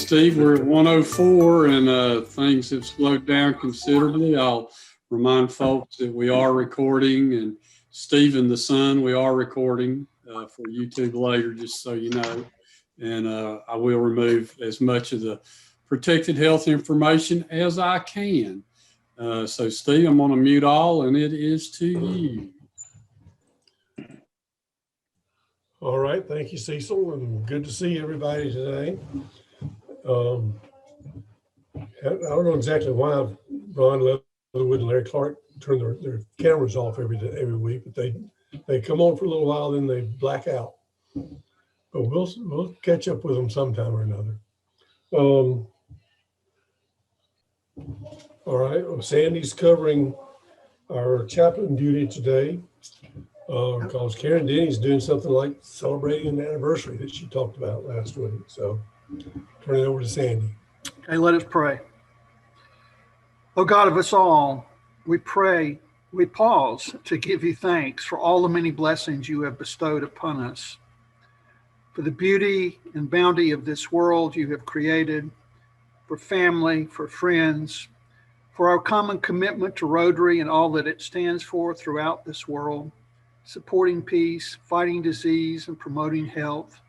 Steve, we're at 104 and things have slowed down considerably. I'll remind folks that we are recording, and Stephen, the son, we are recording for YouTube later, just so you know. And I will remove as much of the protected health information as I can. So Steve, I'm going to mute all, and it is to you. All right, thank you, Cecil, and good to see everybody today. I don't know exactly why Ron Leatherwood and Larry Clark turn their cameras off every week, but they come on for a little while, then they black out. But we'll catch up with them sometime or another. All right, well, Sandy's covering our chaplain duty today because Karen Denny's doing something like celebrating an anniversary that she talked about last week. So turn it over to Sandy. Okay, let us pray. Oh God of us all, we pray, we pause to give you thanks for all the many blessings you have bestowed upon us, for the beauty and bounty of this world you have created, for family, for friends, for our common commitment to Rotary and all that it stands for throughout this world, supporting peace, fighting disease, and promoting health,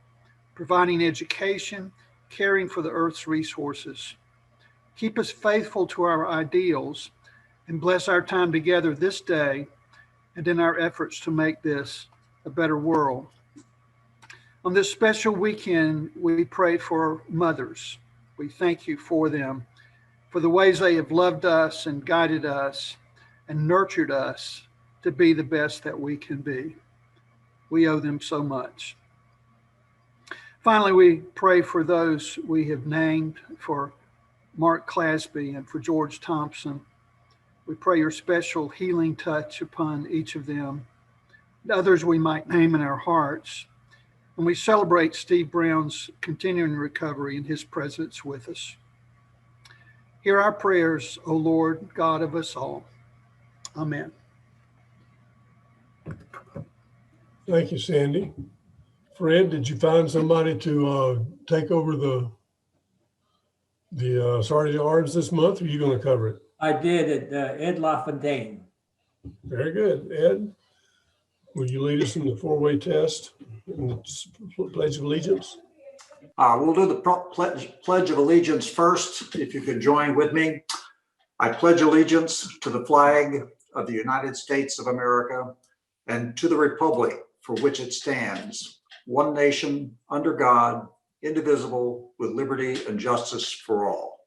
providing education, caring for the earth's resources. Keep us faithful to our ideals and bless our time together this day and in our efforts to make this a better world. On this special weekend, we pray for mothers. We thank you for them, for the ways they have loved us and guided us and nurtured us to be the best that we can be. We owe them so much. Finally, we pray for those we have named, for Mark Clasby and for George Thompson. We pray your special healing touch upon each of them, and others we might name in our hearts. And we celebrate Steve Brown's continuing recovery and his presence with us. Hear our prayers, O Lord, God of us all. Amen. Thank you, Sandy. Fred, did you find somebody to take over the Sergeant at Arms this month, or are you going to cover it? I did, Ed LaFontaine. Very good. Ed, will you lead us in the four-way test and the Pledge of Allegiance? We'll do the Pledge of Allegiance first, if you could join with me. I pledge allegiance to the flag of the United States of America and to the republic for which it stands, one nation, under God, indivisible, with liberty and justice for all.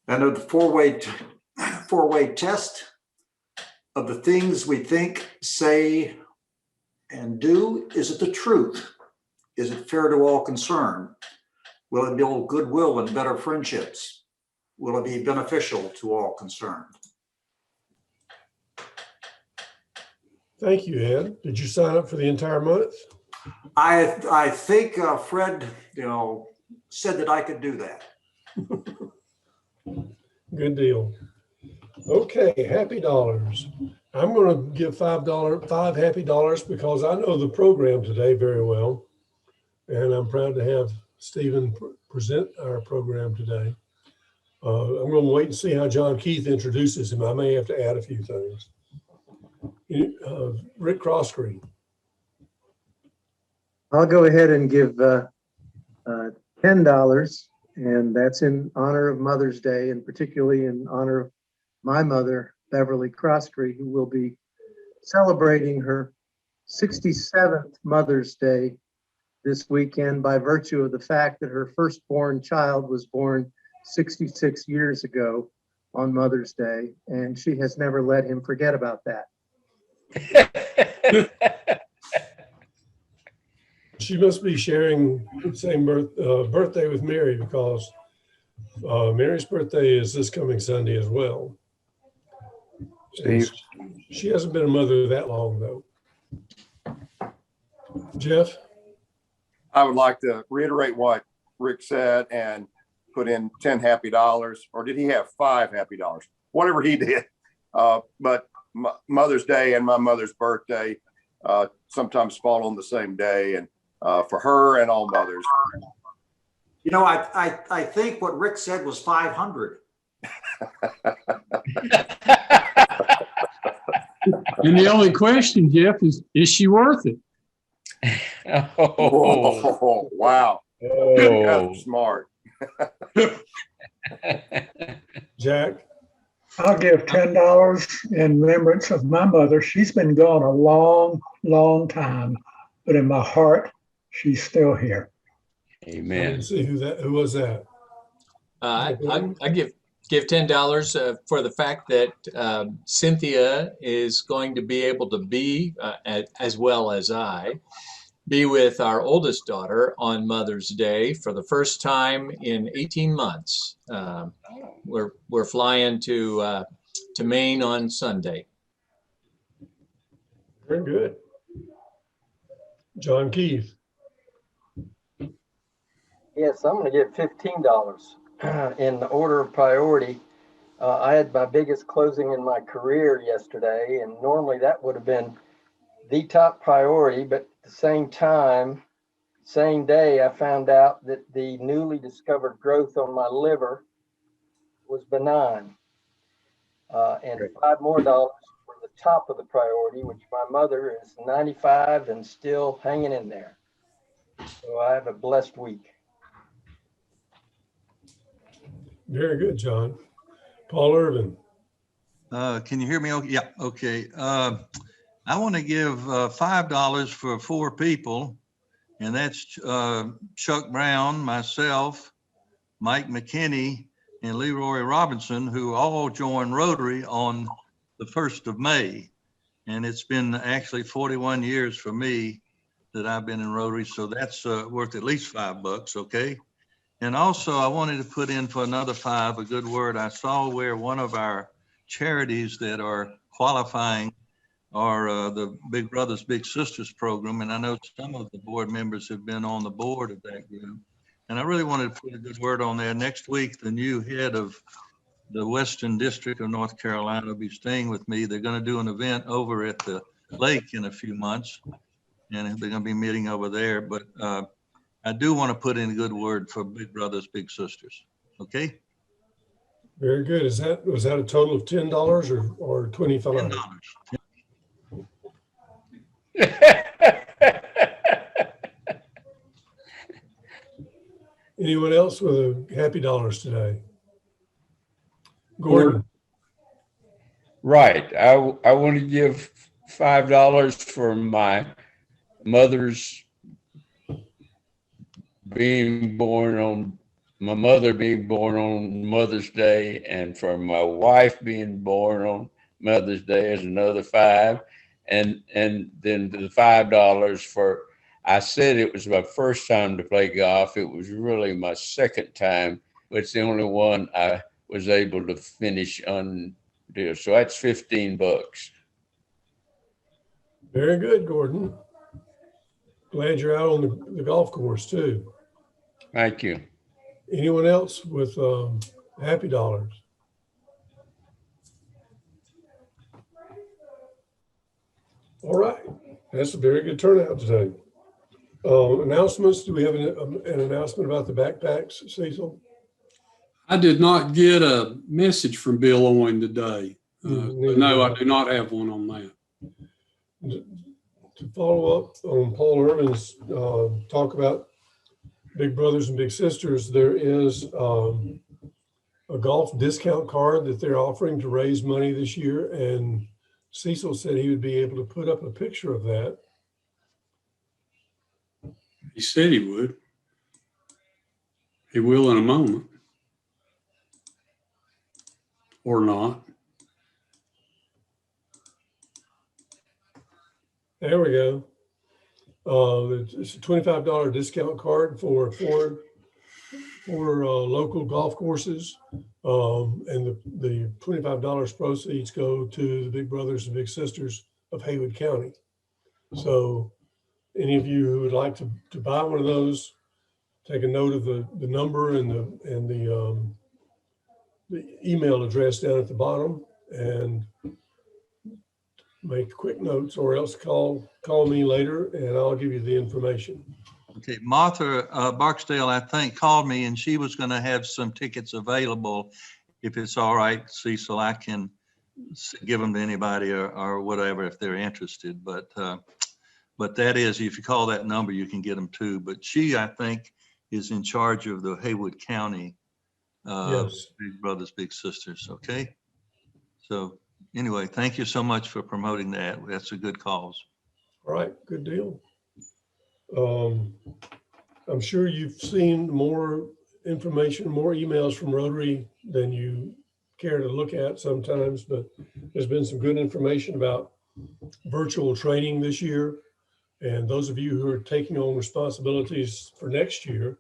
And of the four-way test of the things we think, say, and do, is it the truth? Is it fair to all concerned? Will it build goodwill and better friendships? Will it be beneficial to all concerned? Thank you, Ed. Did you sign up for the entire month? I think Fred, said that I could do that. Good deal. Okay, happy dollars. I'm going to give five happy dollars because I know the program today very well, and I'm proud to have Stephen present our program today. I'm going to wait and see how John Keith introduces him. I may have to add a few things. Rick Crossgreen. I'll go ahead and give $10, and that's in honor of Mother's Day, and particularly in honor of my mother, Beverly Crossgreen, who will be celebrating her 67th Mother's Day this weekend by virtue of the fact that her firstborn child was born 66 years ago on Mother's Day, and she has never let him forget about that. She must be sharing the same birthday with Mary, because Mary's birthday is this coming Sunday as well. Steve. She hasn't been a mother that long, though. Jeff? I would like to reiterate what Rick said and put in 10 happy dollars, or did he have 5 happy dollars? Whatever he did. But Mother's Day and my mother's birthday sometimes fall on the same day, and for her and all mothers, You know, I think what Rick said was 500. And the only question, Jeff, is she worth it? Oh, wow. You guys are smart. Jack? I'll give $10 in remembrance of my mother. She's been gone a long, long time, but in my heart, she's still here. I Amen. didn't see who was that? I give $10 for the fact that Cynthia is going to be able to be, as well as I, be with our oldest daughter on Mother's Day for the first time in 18 months. We're flying to Maine on Sunday. Very good. John Keith. Yes, I'm going to give $15 in the order of priority. I had my biggest closing in my career yesterday, and normally that would have been the top priority, but at the same time, same day, I found out that the newly discovered growth on my liver was benign. And $5 more for the top of the priority, which my mother is 95 and still hanging in there. So I have a blessed week. Very good, John. Paul Irvin. Can you hear me? Okay. Yeah. Okay. I want to give $5 for 4 people, and that's Chuck Brown, myself, Mike McKinney, and Leroy Robinson, who all joined Rotary on the 1st of May. And it's been actually 41 years for me that I've been in Rotary. So that's worth at least $5, okay? And also I wanted to put in for another 5, a good word. I saw where one of our charities that are qualifying are the Big Brothers Big Sisters program. And I know some of the board members have been on the board of that group. And I really wanted to put a good word on there. Next week, the new head of the Western District of North Carolina will be staying with me. They're going to do an event over at the lake in a few months, and they're going to be meeting over there. But I do want to put in a good word for Big Brothers Big Sisters. Okay. Very good. Was that a total of $10 or $25? Anyone else with a happy dollars today? Gordon. Right. I want to give $5 for my mother's my mother being born on Mother's Day, and for my wife being born on Mother's Day is another 5. And then the $5 for, I said it was my first time to play golf. It was really my second time, but it's the only one I was able to finish on there. So that's $15. Very good, Gordon. Glad you're out on the golf course too. Thank you. Anyone else with happy dollars? All right, that's a very good turnout today. Announcements, do we have an announcement about the backpacks, Cecil? I did not get a message from Bill Owen today. No, I do not have one on that. To follow up on Paul Irvin's talk about Big Brothers and Big Sisters, there is a golf discount card that they're offering to raise money this year. And Cecil said he would be able to put up a picture of that. He said he would. He will in a moment. Or not. There we go. It's a $25 discount card for four local golf courses. And the $25 proceeds go to the Big Brothers and Big Sisters of Haywood County. So any of you who would like to buy one of those, take a note of the number and the email address down at the bottom and make quick notes, or else call me later and I'll give you the information. Okay, Martha Barksdale, I think, called me and she was going to have some tickets available. If it's all right, Cecil, I can give them to anybody or whatever if they're interested. But that is, if you call that number, you can get them too. But she, I think, is in charge of the Haywood County Yes. Big Brothers Big Sisters. Okay. So anyway, thank you so much for promoting that. That's a good cause. All right, good deal. I'm sure you've seen more information, more emails from Rotary than you care to look at sometimes, but there's been some good information about virtual training this year. And those of you who are taking on responsibilities for next year,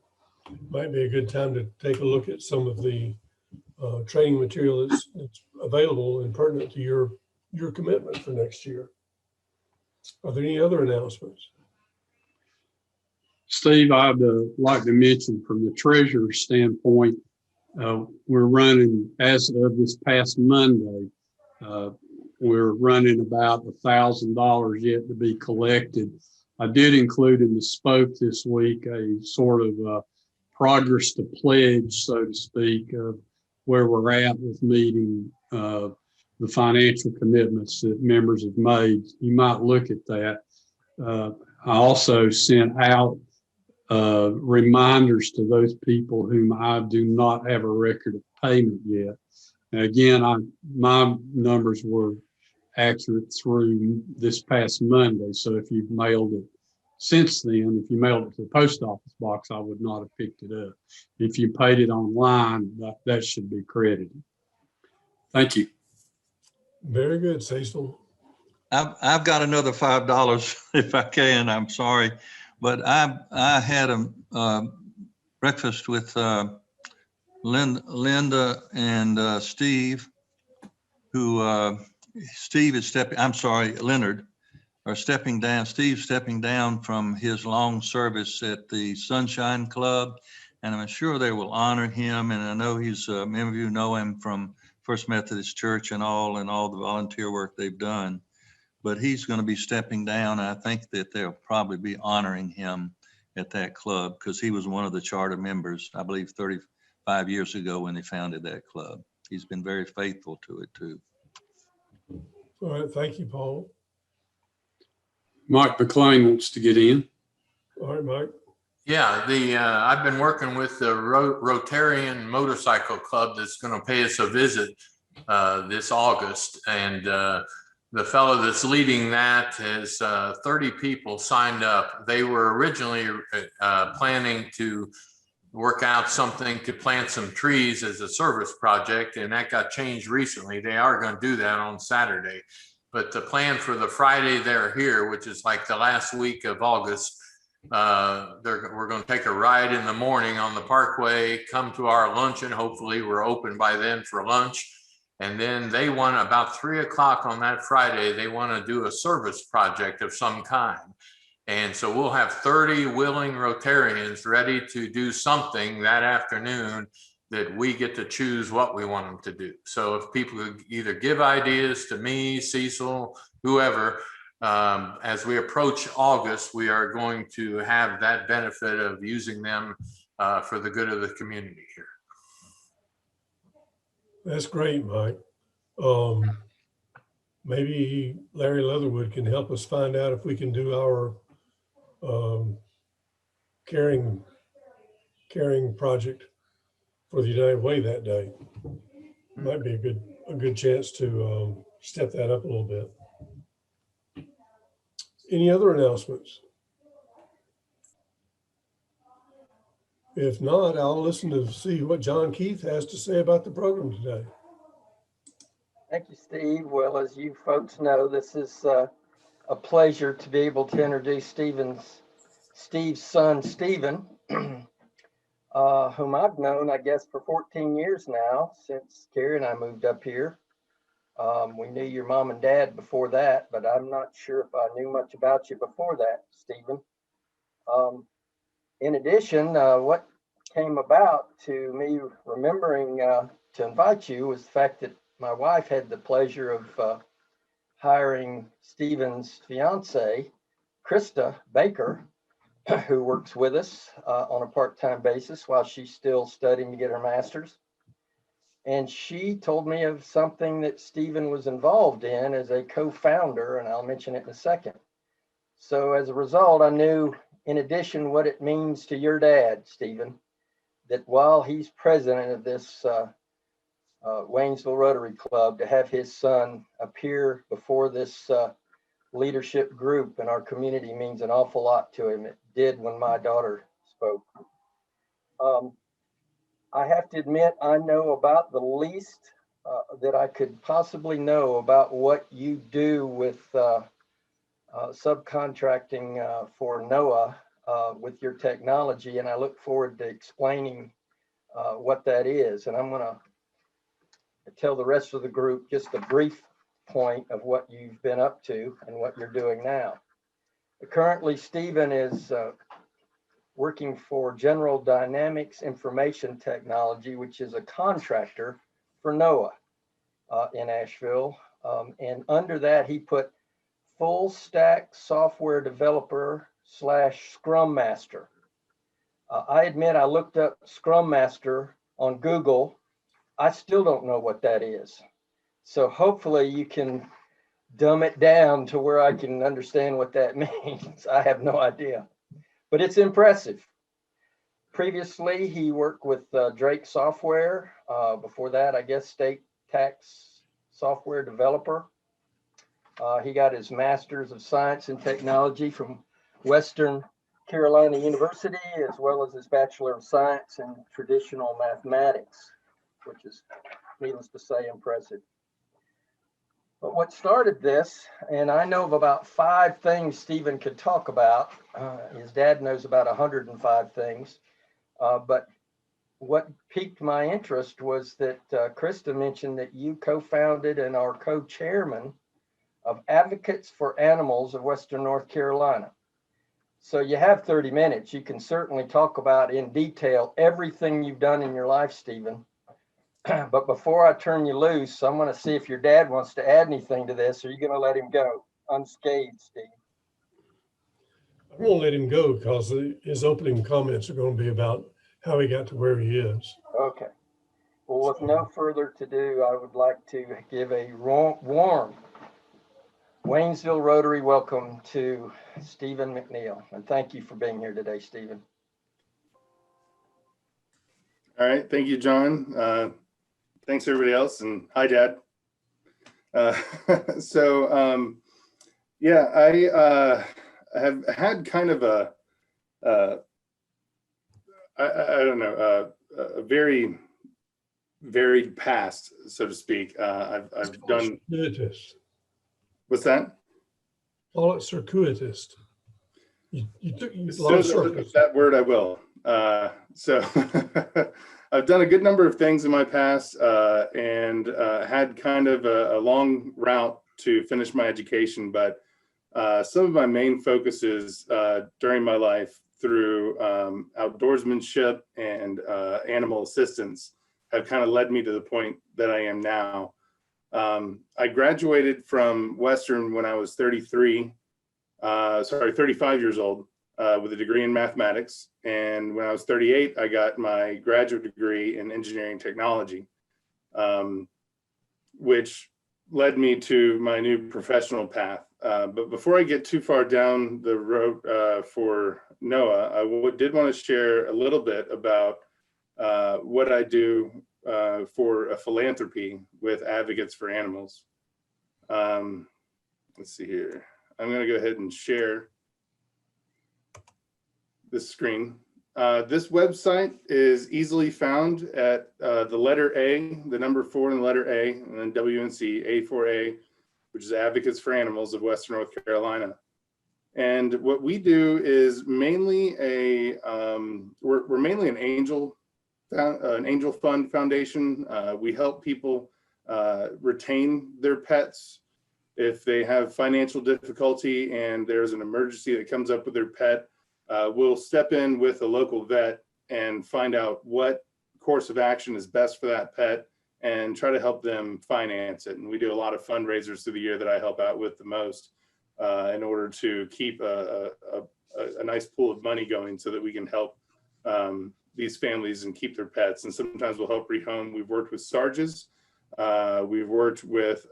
might be a good time to take a look at some of the training material that's available and pertinent to your commitment for next year. Are there any other announcements? Steve, I'd like to mention from the treasurer's standpoint, we're running, as of this past Monday, we're running about $1,000 yet to be collected. I did include in the spoke this week a sort of progress to pledge, so to speak, of where we're at with meeting the financial commitments that members have made. You might look at that. I also sent out reminders to those people whom I do not have a record of payment yet. Now, again, my numbers were accurate through this past Monday. So if you've mailed it since then, if you mailed it to the post office box, I would not have picked it up. If you paid it online, that should be credited. Thank you. Very good, Cecil. I've got another $5 if I can. I'm sorry, but I had a breakfast with Linda and Steve, who Steve is stepping. I'm sorry, Leonard are stepping down. Steve's stepping down from his long service at the Sunshine Club, and I'm sure they will honor him. And I know he's many of you know him from First Methodist Church and all the volunteer work they've done. But he's going to be stepping down. I think that they'll probably be honoring him at that club because he was one of the charter members, I believe 35 years ago when they founded that club. He's been very faithful to it too. All right, thank you, Paul. Mike McLean wants to get in. All right, Mike. Yeah, I've been working with the Rotarian Motorcycle Club that's going to pay us a visit this August, and the fellow that's leading that has 30 people signed up. They were originally planning to work out something to plant some trees as a service project, and that got changed recently. They are going to do that on Saturday. But the plan for the Friday they're here, which is like the last week of August, we're going to take a ride in the morning on the Parkway, come to our luncheon. Hopefully we're open by then for lunch. And then they want about 3 o'clock on that Friday, they want to do a service project of some kind. And so we'll have 30 willing Rotarians ready to do something that afternoon that we get to choose what we want them to do. So if people could either give ideas to me, Cecil, whoever, as we approach August, we are going to have that benefit of using them for the good of the community here. That's great, Mike. Maybe Larry Leatherwood can help us find out if we can do our caring project for the United Way that day. Might be a good chance to step that up a little bit. Any other announcements? If not, I'll listen to see what John Keith has to say about the program today. Thank you, Steve. Well, as you folks know, this is a pleasure to be able to introduce Steve's son, Stephen, whom I've known, I guess, for 14 years now, since Carrie and I moved up here. We knew your mom and dad before that, but I'm not sure if I knew much about you before that, Stephen. In addition, what came about to me remembering to invite you was the fact that my wife had the pleasure of hiring Stephen's fiance, Krista Baker, who works with us on a part-time basis while she's still studying to get her master's. And she told me of something that Stephen was involved in as a co-founder, and I'll mention it in a second. So as a result, I knew, in addition, what it means to your dad, Stephen, that while he's president of this Waynesville Rotary Club, to have his son appear before this leadership group in our community means an awful lot to him. It did when my daughter spoke. I have to admit, I know about the least that I could possibly know about what you do with subcontracting for NOAA with your technology, and I look forward to explaining what that is. And I'm going to tell the rest of the group just a brief point of what you've been up to and what you're doing now. Currently, Stephen is working for General Dynamics Information Technology, which is a contractor for NOAA in Asheville. And under that, he put full stack software developer / Scrum Master. I admit I looked up Scrum Master on Google. I still don't know what that is. So hopefully you can dumb it down to where I can understand what that means. I have no idea, but it's impressive. Previously, he worked with Drake Software. Before that, I guess state tax software developer. He got his Master's of Science and Technology from Western Carolina University, as well as his Bachelor of Science in Traditional Mathematics, which is, needless to say, impressive. But what started this, and I know of about 5 things Stephen could talk about. His dad knows about 105 things. But what piqued my interest was that Krista mentioned that you co-founded and are co-chairman of Advocates for Animals of Western North Carolina. So you have 30 minutes. You can certainly talk about in detail everything you've done in your life, Stephen. But before I turn you loose, I'm going to see if your dad wants to add anything to this. Or are you going to let him go unscathed, Steve? I'm going to let him go because his opening comments are going to be about how he got to where he is. Okay. Well, with no further ado, I would like to give a warm Waynesville Rotary welcome to Stephen McNeil. And thank you for being here today, Stephen. All right. Thank you, John. Thanks, everybody else. And hi, Dad. Yeah, I have had kind of a very varied past, so to speak. I've done. Circuitous. What's that? Call it circuitous. You took a lot of circles. That word I will. So I've done a good number of things in my past and had kind of a long route to finish my education, but some of my main focuses during my life through outdoorsmanship and animal assistance have kind of led me to the point that I am now. I graduated from Western when I was 35 years old with a degree in mathematics. And when I was 38, I got my graduate degree in engineering technology, which led me to my new professional path. But before I get too far down the road for NOAA, I did want to share a little bit about what I do for a philanthropy with Advocates for Animals. Let's see here. I'm going to go ahead and share this screen. This website is easily found at the letter A, the number 4 and the letter A, and then WNC, A4A, which is Advocates for Animals of Western North Carolina. And what we do is mainly we're mainly an angel fund foundation. We help people retain their pets if they have financial difficulty and there's an emergency that comes up with their pet. We'll step in with a local vet and find out what course of action is best for that pet and try to help them finance it. And we do a lot of fundraisers through the year that I help out with the most in order to keep a a nice pool of money going so that we can help these families and keep their pets. And sometimes we'll help rehome. We've worked with Sarges. We've worked with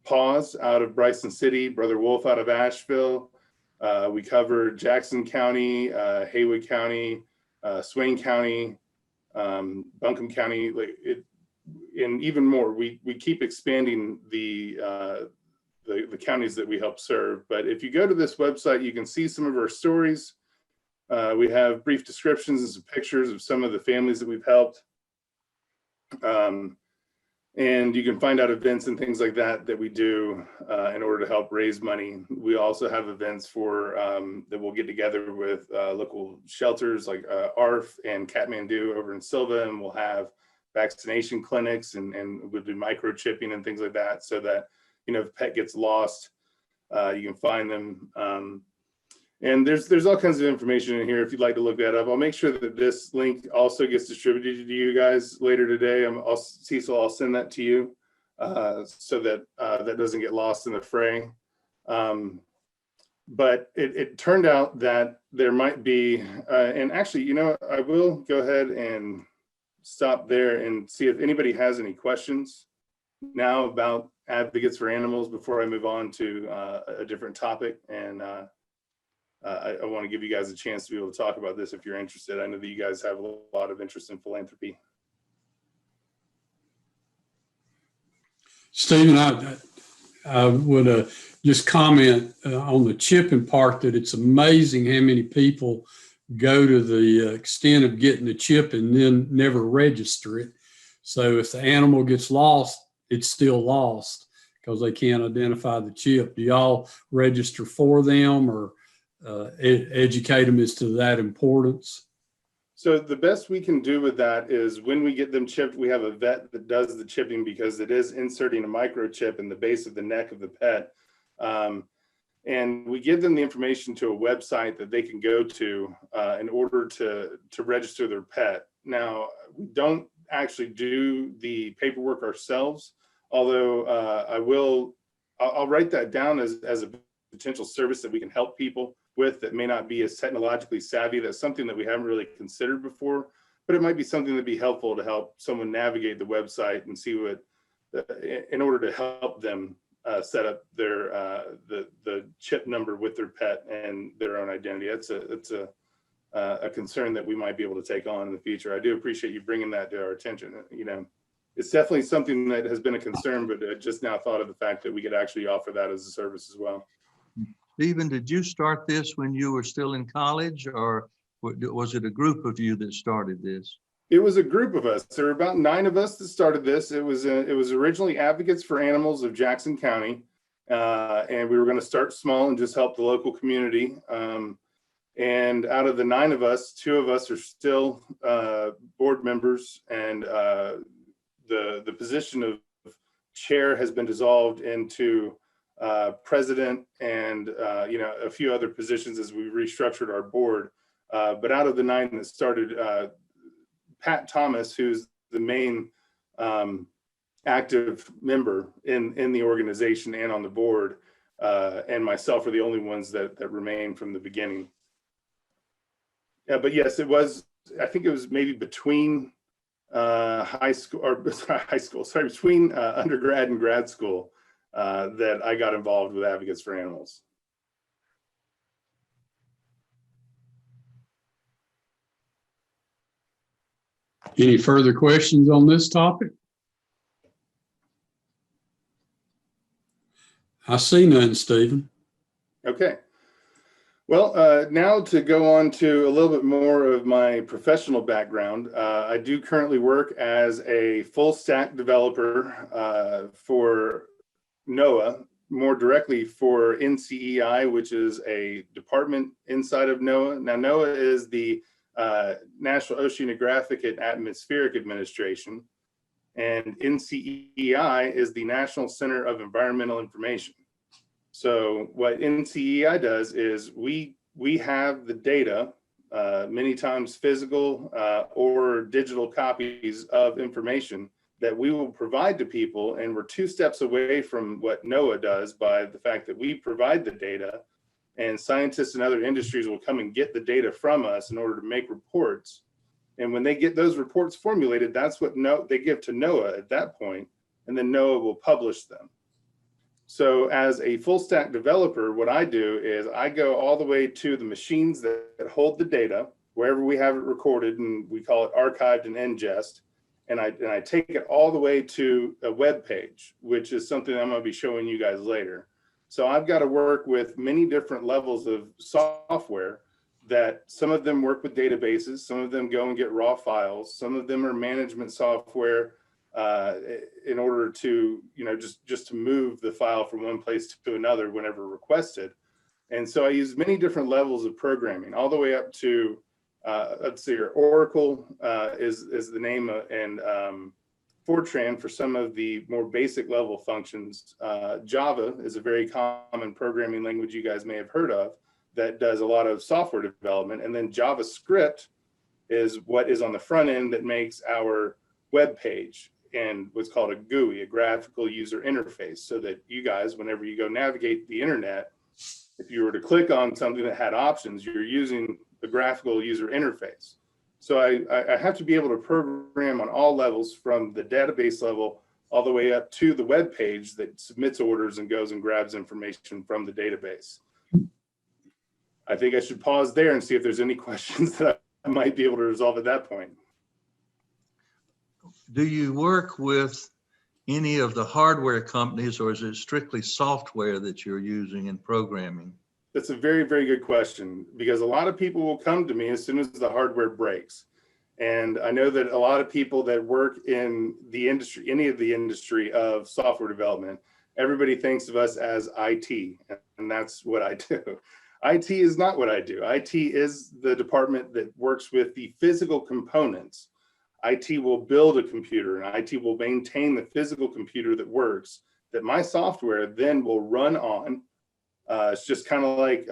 Paws out of Bryson City, Brother Wolf out of Asheville. We covered Jackson County, Haywood County, Swain County, Buncombe County, and even more. We keep expanding the counties that we help serve. But if you go to this website, you can see some of our stories. We have brief descriptions and some pictures of some of the families that we've helped. And you can find out events and things like that that we do in order to help raise money. We also have events for that we'll get together with local shelters like ARF and Kathmandu over in Silva, and we'll have vaccination clinics and we'll do microchipping and things like that, so that, you know, if a pet gets lost, you can find them. And there's all kinds of information in here if you'd like to look that up. I'll make sure that this link also gets distributed to you guys later today. Cecil, I'll send that to you so that that doesn't get lost in the fray. But it turned out that there might be, and actually, you know, I will go ahead and stop there and see if anybody has any questions now about Advocates for Animals before I move on to a different topic. And I want to give you guys a chance to be able to talk about this if you're interested. I know that you guys have a lot of interest in philanthropy. Stephen, I would just comment on the chipping part, that it's amazing how many people go to the extent of getting the chip and then never register it. So if the animal gets lost, it's still lost because they can't identify the chip. Do y'all register for them or educate them as to that importance? So the best we can do with that is when we get them chipped, we have a vet that does the chipping because it is inserting a microchip in the base of the neck of the pet. And we give them the information to a website that they can go to in order to register their pet. Now, we don't actually do the paperwork ourselves, although I'll write that down as a potential service that we can help people with that may not be as technologically savvy. That's something that we haven't really considered before, but it might be something that'd be helpful to help someone navigate the website and see what, in order to help them set up their the chip number with their pet and their own identity. That's a concern that we might be able to take on in the future. I do appreciate you bringing that to our attention. You know, it's definitely something that has been a concern, but I just now thought of the fact that we could actually offer that as a service as well. Stephen, did you start this when you were still in college, or was it a group of you that started this? It was a group of us. There were about 9 of us that started this. It was originally Advocates for Animals of Jackson County, and we were going to start small and just help the local community. And out of the 9 of us, 2 of us are still board members, and the position of chair has been dissolved into president and a few other positions as we restructured our board. But out of the 9 that started, Pat Thomas, who's the main active member in the organization and on the board, and myself are the only ones that remain from the beginning. Yeah, but yes, it was, I think it was maybe between between undergrad and grad school that I got involved with Advocates for Animals. Any further questions on this topic? I see none, Stephen. Okay. Well, now to go on to a little bit more of my professional background. I do currently work as a full stack developer for NOAA, more directly for NCEI, which is a department inside of NOAA. Now, NOAA is the National Oceanographic and Atmospheric Administration, and NCEI is the National Center of Environmental Information. So what NCEI does is we have the data, many times physical or digital copies of information that we will provide to people, and we're 2 steps away from what NOAA does by the fact that we provide the data and scientists in other industries will come and get the data from us in order to make reports. And when they get those reports formulated, that's what they give to NOAA at that point, and then NOAA will publish them. So as a full stack developer, what I do is I go all the way to the machines that hold the data, wherever we have it recorded, and we call it archived and ingest. And I take it all the way to a web page, which is something I'm going to be showing you guys later. So I've got to work with many different levels of software that some of them work with databases, some of them go and get raw files, some of them are management software in order to, just to move the file from one place to another whenever requested. And so I use many different levels of programming, all the way up to, let's see here, Oracle is the name, and Fortran for some of the more basic level functions. Java is a very common programming language you guys may have heard of that does a lot of software development. And then JavaScript is what is on the front end that makes our web page and what's called a GUI, a graphical user interface, so that you guys, whenever you go navigate the internet, if you were to click on something that had options, you're using the graphical user interface. So I have to be able to program on all levels, from the database level all the way up to the web page that submits orders and goes and grabs information from the database. I think I should pause there and see if there's any questions that I might be able to resolve at that point. Do you work with any of the hardware companies, or is it strictly software that you're using in programming? That's a very, very good question, because a lot of people will come to me as soon as the hardware breaks. And I know that a lot of people that work in the industry, any of the industry of software development, everybody thinks of us as IT, and that's what I do. IT is not what I do. IT is the department that works with the physical components. IT will build a computer, and IT will maintain the physical computer that works, that my software then will run on. It's just kind of like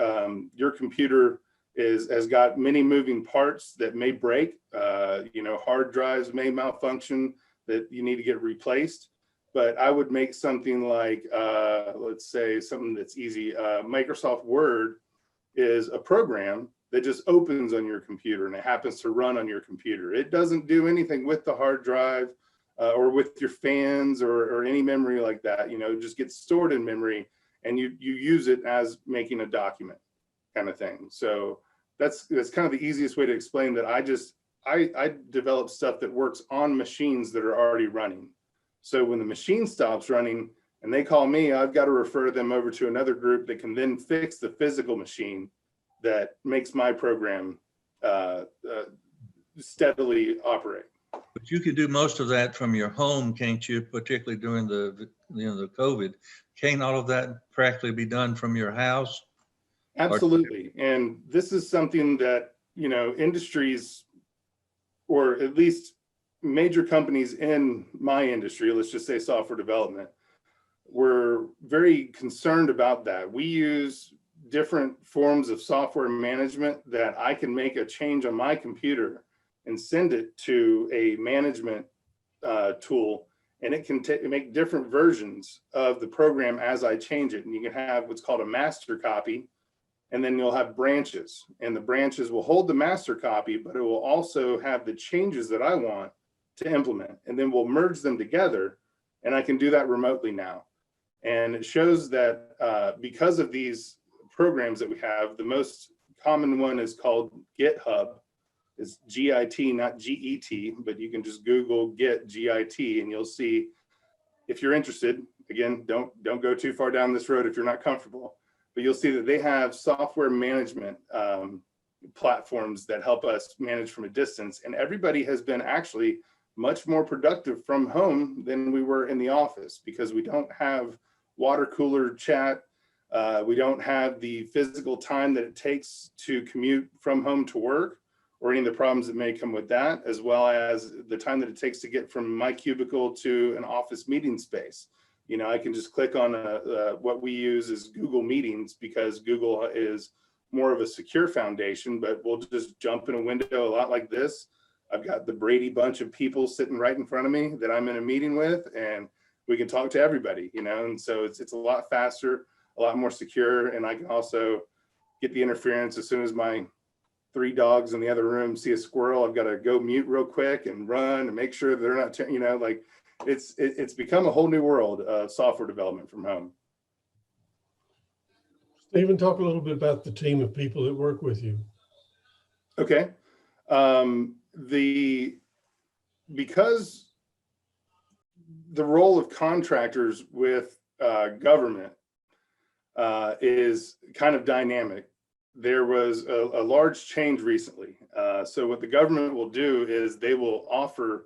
your computer has got many moving parts that may break. Hard drives may malfunction that you need to get replaced. But I would make something like, let's say something that's easy. Microsoft Word is a program that just opens on your computer, and it happens to run on your computer. It doesn't do anything with the hard drive or with your fans or any memory like that. It just gets stored in memory, and you use it as making a document kind of thing. So that's kind of the easiest way to explain that. I develop stuff that works on machines that are already running. So when the machine stops running and they call me, I've got to refer them over to another group that can then fix the physical machine that makes my program steadily operate. But you could do most of that from your home, can't you? Particularly during the COVID. Can't all of that practically be done from your house? Absolutely. And this is something that, industries, or at least major companies in my industry, let's just say software development, we're very concerned about that. We use different forms of software management that I can make a change on my computer and send it to a management tool, and it can make different versions of the program as I change it. And you can have what's called a master copy, and then you'll have branches, and the branches will hold the master copy, but it will also have the changes that I want to implement, and then we'll merge them together, and I can do that remotely now. And it shows that because of these programs that we have, the most common one is called GitHub. It's G-I-T, not G-E-T, but you can just Google Git, G-I-T, and you'll see, if you're interested, again, don't go too far down this road if you're not comfortable, but you'll see that they have software management platforms that help us manage from a distance. And everybody has been actually much more productive from home than we were in the office, because we don't have water cooler chat. We don't have the physical time that it takes to commute from home to work, or any of the problems that may come with that, as well as the time that it takes to get from my cubicle to an office meeting space. I can just click on what we use is Google Meetings, because Google is more of a secure foundation, but we'll just jump in a window a lot like this. I've got the Brady bunch of people sitting right in front of me that I'm in a meeting with, and we can talk to everybody, and so it's a lot faster, a lot more secure. And I can also get the interference. As soon as my 3 dogs in the other room see a squirrel, I've got to go mute real quick and run and make sure they're not, you know, like it's become a whole new world of software development from home. Stephen, talk a little bit about the team of people that work with you. Okay. Because the role of contractors with government is kind of dynamic. There was a large change recently. So what the government will do is they will offer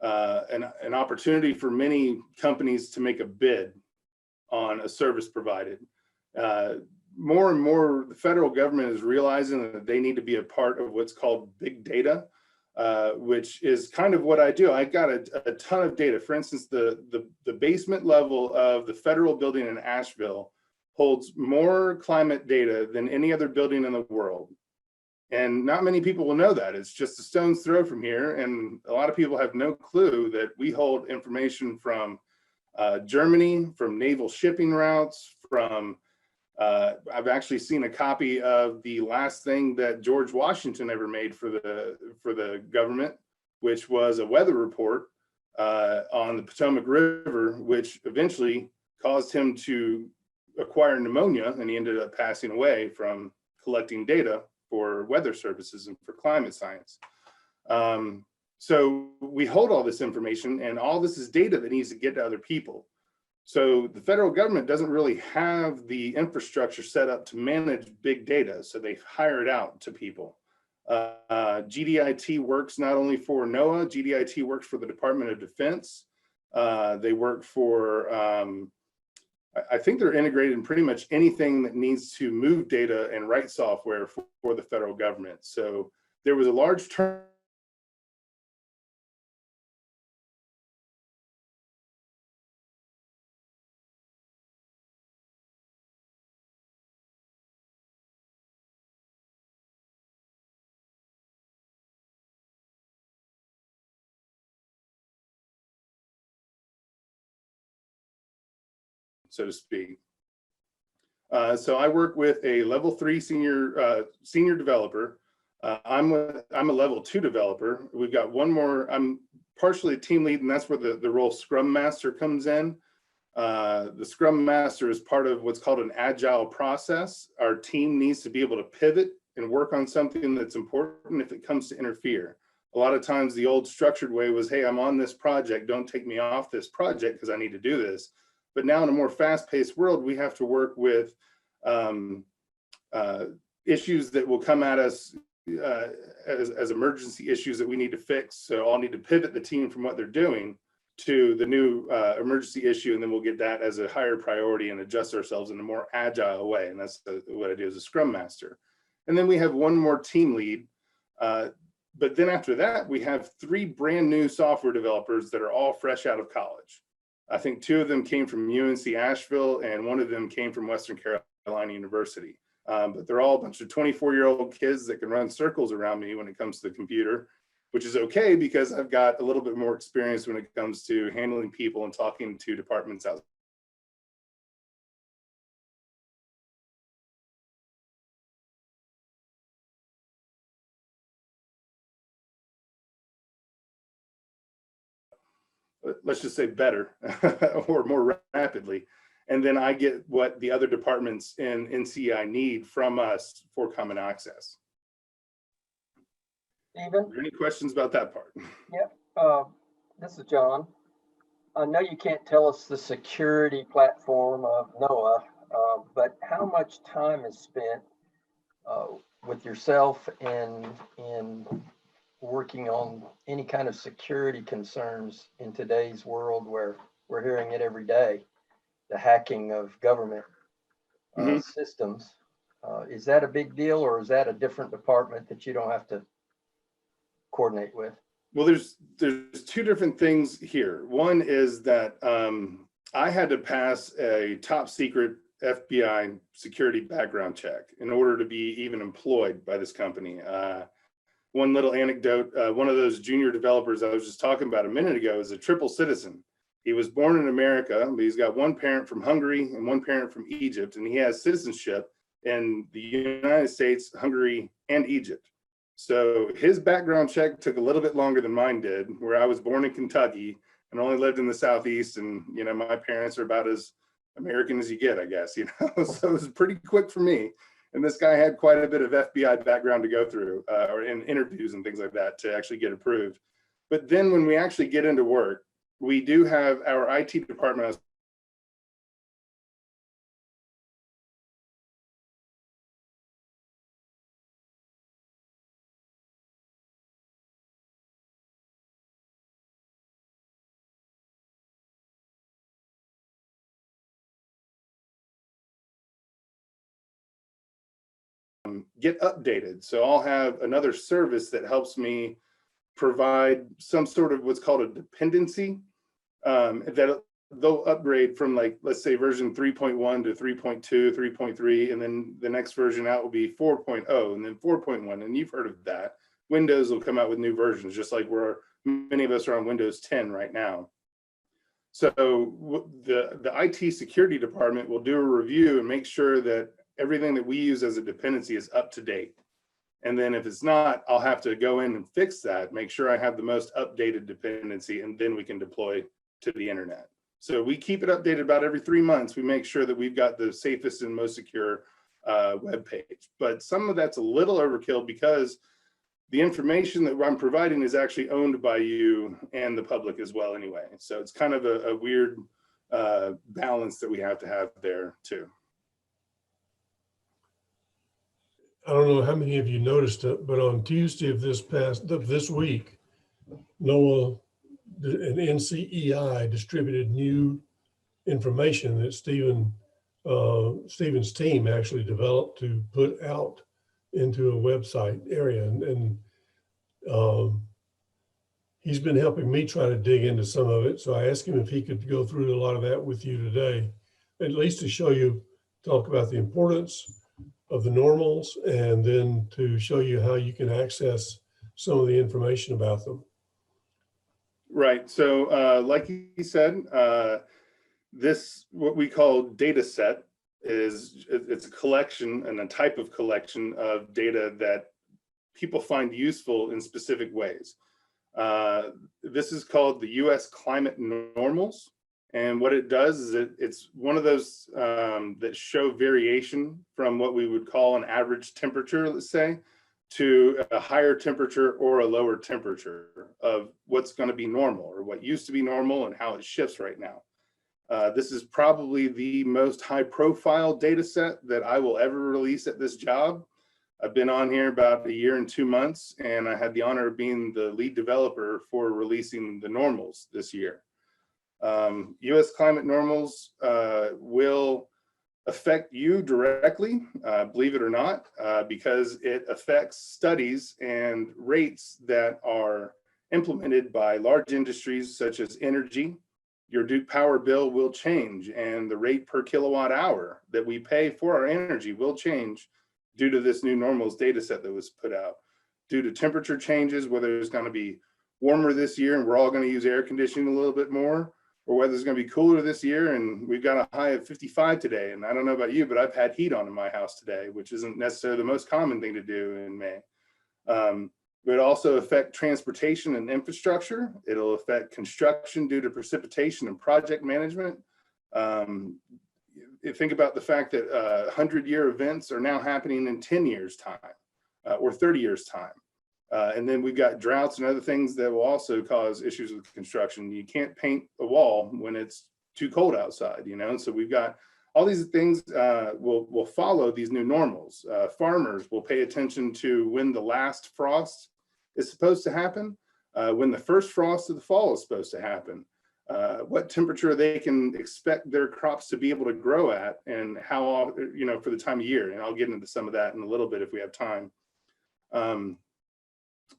an opportunity for many companies to make a bid on a service provided. More and more, the federal government is realizing that they need to be a part of what's called big data, which is kind of what I do. I got a ton of data. For instance, the basement level of the federal building in Asheville holds more climate data than any other building in the world. And not many people will know that. It's just a stone's throw from here. And a lot of people have no clue that we hold information from Germany, from naval shipping routes, from I've actually seen a copy of the last thing that George Washington ever made for the government, which was a weather report on the Potomac River, which eventually caused him to acquire pneumonia, and he ended up passing away from collecting data for weather services and for climate science. So we hold all this information, and all this is data that needs to get to other people. So the federal government doesn't really have the infrastructure set up to manage big data, so they hire it out to people. GDIT works not only for NOAA, GDIT works for the Department of Defense. They work for, I think they're integrated in pretty much anything that needs to move data and write software for the federal government. So there was a large turn. So to speak. So I work with a level 3 senior developer. I'm a level 2 developer. We've got one more. I'm partially a team lead, and that's where the role Scrum Master comes in. The Scrum Master is part of what's called an agile process. Our team needs to be able to pivot and work on something that's important if it comes to interfere. A lot of times the old structured way was, hey, I'm on this project, don't take me off this project because I need to do this. But now in a more fast-paced world, we have to work with issues that will come at us as emergency issues that we need to fix. So I'll need to pivot the team from what they're doing to the new emergency issue, and then we'll get that as a higher priority and adjust ourselves in a more agile way. And that's what I do as a Scrum Master. And then we have one more team lead. But then after that, we have 3 brand new software developers that are all fresh out of college. I think 2 of them came from UNC Asheville, and 1 of them came from Western Carolina University. But they're all a bunch of 24-year-old kids that can run circles around me when it comes to the computer, which is okay because I've got a little bit more experience when it comes to handling people and talking to departments out. Let's just say better or more rapidly. And then I get what the other departments in NCI need from us for common access. Stephen? Any questions about that part? Yep. This is John. I know you can't tell us the security platform of NOAA, but how much time is spent with yourself in working on any kind of security concerns in today's world where we're hearing it every day, the hacking of government systems? Is that a big deal, or is that a different department that you don't have to coordinate with? Well, there's 2 different things here. One is that I had to pass a top secret FBI security background check in order to be even employed by this company. One little anecdote, one of those junior developers I was just talking about a minute ago is a triple citizen. He was born in America, but he's got 1 parent from Hungary and 1 parent from Egypt, and he has citizenship in the United States, Hungary, and Egypt. So his background check took a little bit longer than mine did, where I was born in Kentucky and only lived in the Southeast. And, you know, my parents are about as American as you get, I guess, you know, so it was pretty quick for me. And this guy had quite a bit of FBI background to go through, or in interviews and things like that to actually get approved. But then when we actually get into work, we do have our IT department. Get updated. So I'll have another service that helps me provide some sort of what's called a dependency, that they'll upgrade from, like, let's say version 3.1 to 3.2, 3.3, and then the next version out will be 4.0 and then 4.1. And you've heard of that. Windows will come out with new versions, just like many of us are on Windows 10 right now. So the IT security department will do a review and make sure that everything that we use as a dependency is up to date. And then if it's not, I'll have to go in and fix that, make sure I have the most updated dependency, and then we can deploy to the internet. So we keep it updated about every 3 months. We make sure that we've got the safest and most secure web page. But some of that's a little overkill because the information that I'm providing is actually owned by you and the public as well anyway. So it's kind of a weird balance that we have to have there too. I don't know how many of you noticed it, but on Tuesday of this week, NOAA and NCEI distributed new information that Stephen's team actually developed to put out into a website area. And he's been helping me try to dig into some of it. So I asked him if he could go through a lot of that with you today, at least to talk about the importance of the normals, and then to show you how you can access some of the information about them. Right. So like he said, this, what we call data set, it's a collection and a type of collection of data that people find useful in specific ways. This is called the US Climate Normals. And what it does is it's one of those that show variation from what we would call an average temperature, let's say, to a higher temperature or a lower temperature of what's going to be normal, or what used to be normal and how it shifts right now. This is probably the most high profile data set that I will ever release at this job. I've been on here about 1 year and 2 months, and I had the honor of being the lead developer for releasing the normals this year. US Climate Normals will affect you directly, believe it or not, because it affects studies and rates that are implemented by large industries such as energy. Your Duke Power bill will change, and the rate per kilowatt hour that we pay for our energy will change due to this new normals data set that was put out. Due to temperature changes, whether it's going to be warmer this year and we're all going to use air conditioning a little bit more, or whether it's going to be cooler this year and we've got a high of 55 today. And I don't know about you, but I've had heat on in my house today, which isn't necessarily the most common thing to do in May. It also affect transportation and infrastructure. It'll affect construction due to precipitation and project management. Think about the fact that 100-year events are now happening in 10 years time or 30 years time. And then we've got droughts and other things that will also cause issues with construction. You can't paint a wall when it's too cold outside, you know? So we've got all these things will follow these new normals. Farmers will pay attention to when the last frost is supposed to happen, when the first frost of the fall is supposed to happen, what temperature they can expect their crops to be able to grow at, and how, you know, for the time of year. And I'll get into some of that in a little bit if we have time.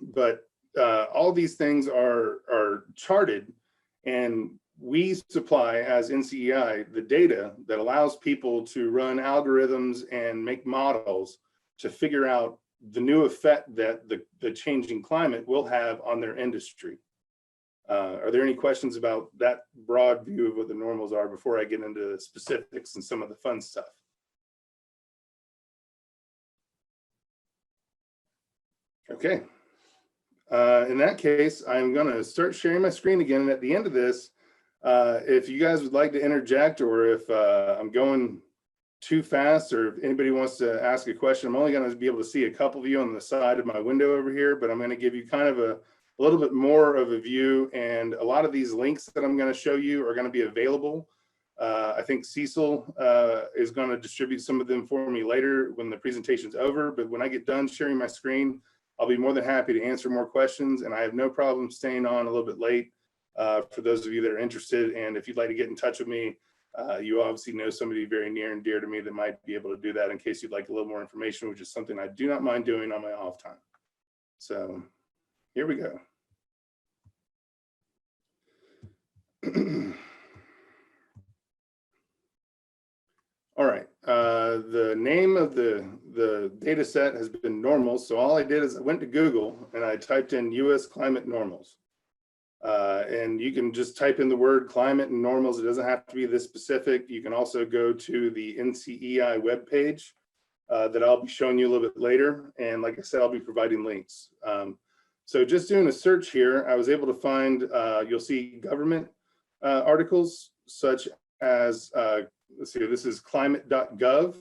But all these things are charted, and we supply, as NCEI, the data that allows people to run algorithms and make models to figure out the new effect that the changing climate will have on their industry. Are there any questions about that broad view of what the normals are before I get into the specifics and some of the fun stuff? Okay. In that case, I'm going to start sharing my screen again. And at the end of this, if you guys would like to interject, or if I'm going too fast, or if anybody wants to ask a question, I'm only going to be able to see a couple of you on the side of my window over here, but I'm going to give you kind of a little bit more of a view. And a lot of these links that I'm going to show you are going to be available. I think Cecil is going to distribute some of them for me later when the presentation's over. But when I get done sharing my screen, I'll be more than happy to answer more questions. And I have no problem staying on a little bit late for those of you that are interested. And if you'd like to get in touch with me, you obviously know somebody very near and dear to me that might be able to do that in case you'd like a little more information, which is something I do not mind doing on my off time. So here we go. All right, the name of the data set has been normals. So all I did is I went to Google and I typed in US climate normals. And you can just type in the word climate and normals. It doesn't have to be this specific. You can also go to the NCEI webpage that I'll be showing you a little bit later. And like I said, I'll be providing links. So just doing a search here, I was able to find, you'll see government articles such as, let's see, this is climate.gov.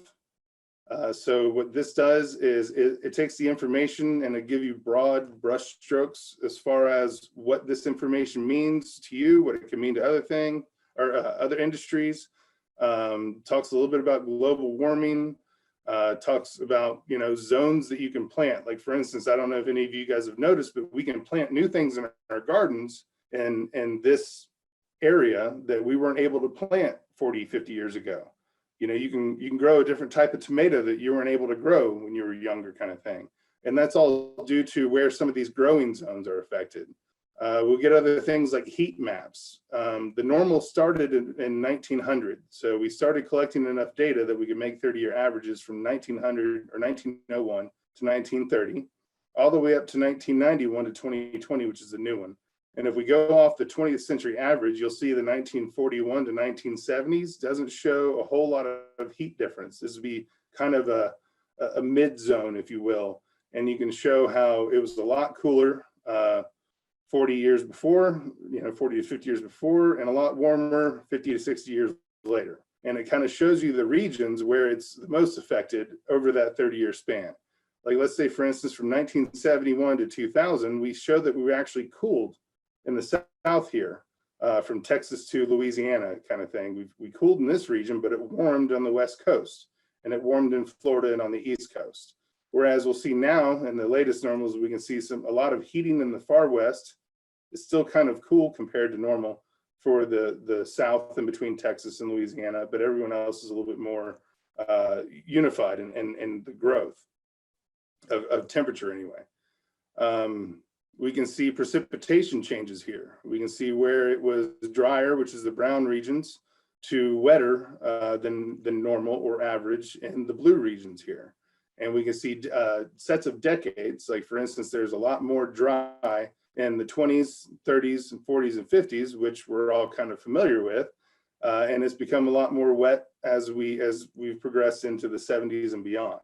So what this does is it takes the information and it gives you broad brush strokes as far as what this information means to you, what it can mean to other things or other industries. Talks a little bit about global warming. Talks about, you know, zones that you can plant. Like for instance, I don't know if any of you guys have noticed, but we can plant new things in our gardens in this area that we weren't able to plant 40, 50 years ago. You know, you can grow a different type of tomato that you weren't able to grow when you were younger, kind of thing. And that's all due to where some of these growing zones are affected. We'll get other things like heat maps. The normal started in 1900. So we started collecting enough data that we could make 30-year averages from 1900 or 1901 to 1930, all the way up to 1991 to 2020, which is the new one. And if we go off the 20th century average, you'll see the 1941 to 1970s doesn't show a whole lot of heat difference. This would be kind of a mid zone, if you will. And you can show how it was a lot cooler 40 years before, you know, 40 to 50 years before, and a lot warmer 50 to 60 years later. And it kind of shows you the regions where it's the most affected over that 30-year span. Like let's say, for instance, from 1971 to 2000, we showed that we were actually cooled in the south here, from Texas to Louisiana kind of thing. We cooled in this region, but it warmed on the West Coast, and it warmed in Florida and on the East Coast. Whereas we'll see now in the latest normals, we can see a lot of heating in the far west. It's still kind of cool compared to normal for the south and between Texas and Louisiana, but everyone else is a little bit more unified in the growth of temperature anyway. We can see precipitation changes here. We can see where it was drier, which is the brown regions, to wetter than normal or average in the blue regions here. And we can see sets of decades. Like for instance, there's a lot more dry in the 20s, 30s, and 40s and 50s, which we're all kind of familiar with. And it's become a lot more wet as we've progressed into the 70s and beyond.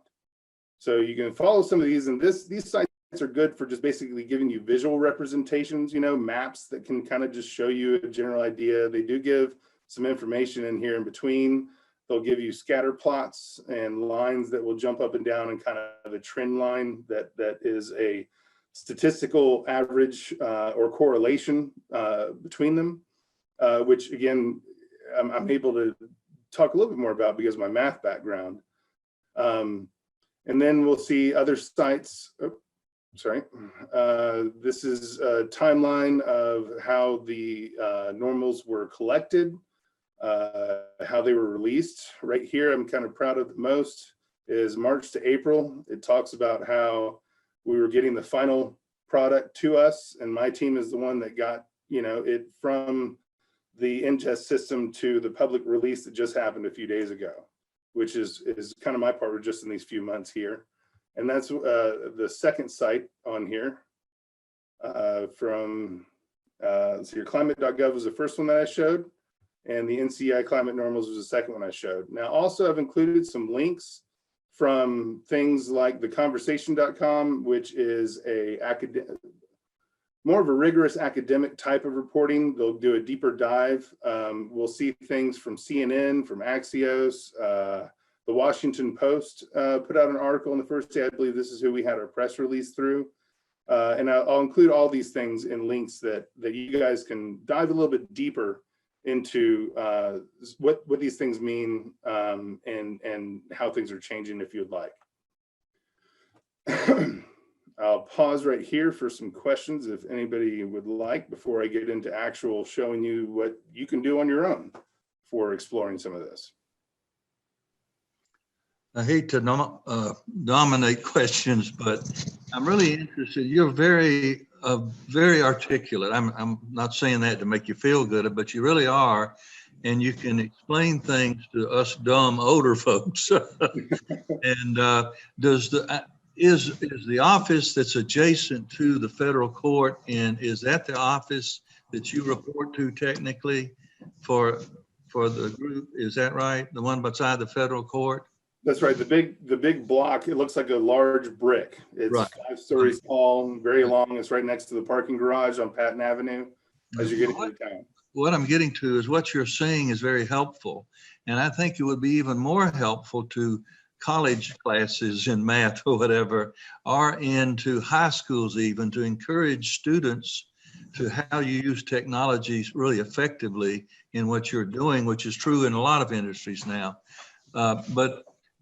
So you can follow some of these, and these sites are good for just basically giving you visual representations, you know, maps that can kind of just show you a general idea. They do give some information in here in between. They'll give you scatter plots and lines that will jump up and down and kind of a trend line that is a statistical average or correlation between them, which again, I'm able to talk a little bit more about because of my math background. And then we'll see other sites. This is a timeline of how the normals were collected, how they were released. Right here, I'm kind of proud of the most is March to April. It talks about how we were getting the final product to us, and my team is the one that got, you know, it from the ingest system to the public release that just happened a few days ago, which is kind of my part. We're just in these few months here. And that's the second site on here from, so your climate.gov was the first one that I showed, and the NCEI climate normals was the second one I showed. Now also I've included some links from things like theconversation.com, which is more of a rigorous academic type of reporting. They'll do a deeper dive. We'll see things from CNN, from Axios, the Washington Post put out an article on the first day. I believe this is who we had our press release through. And I'll include all these things in links that you guys can dive a little bit deeper into what these things mean and how things are changing if you'd like. I'll pause right here for some questions if anybody would like before I get into actual showing you what you can do on your own for exploring some of this. I hate to dominate questions, but I'm really interested. You're very articulate. I'm not saying that to make you feel good, but you really are. And you can explain things to us dumb older folks. And is the office that's adjacent to the federal court, and is that the office that you report to technically for the group? Is that right? The one beside the federal court? That's right. The big block, it looks like a large brick. It's right. 5 stories tall, very long. It's right next to the parking garage on Patton Avenue as you're getting into town. What I'm getting to is what you're saying is very helpful. And I think it would be even more helpful to college classes in math or whatever, or into high schools even, to encourage students to how you use technologies really effectively in what you're doing, which is true in a lot of industries now.